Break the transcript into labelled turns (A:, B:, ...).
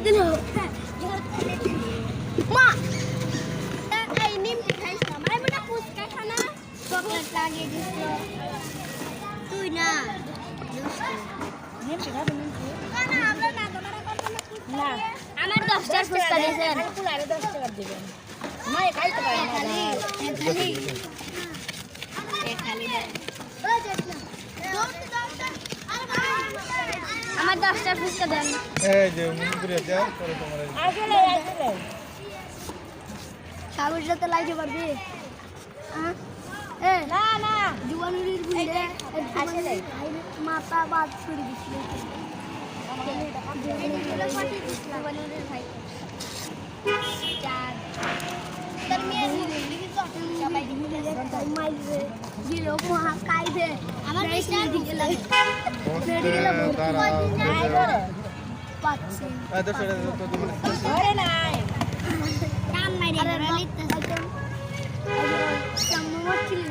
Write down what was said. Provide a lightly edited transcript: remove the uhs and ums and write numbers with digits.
A: দিল মা এই নিম খাইছ না মানে মনে ফুচকা খানা চকলেট লাগিয়ে দিছ তুই না নিম খাবে না আমরা না তোমারা করতে না আমার 10 টাকা ফুচকা দিয়েছেন পুলারে 10 টাকা দিবেন না খাইতে পারে না খালি খালি ওই দেখ না আমার 10 টাকা ফুচকা দেন
B: এই যে মুন্ডুরে যা করে তোমার
A: আসলে সাগর সাথে লাইতে পারবি এ না না জুয়ানুরির গুন্ডে আসলে মাথা বাদ করে দিছিল জুয়ানুরির ভাই চার তার মেয়ে লিখি তো সবাই দিলে মাইরে গিলো মহা কাইদে আমার বেশি দিকে লাগে পাচ্ছে
B: আদর ছেড়ে তো তুমি
A: আরে নাই কাম নাই রে লিখতে সামনে মারছিলি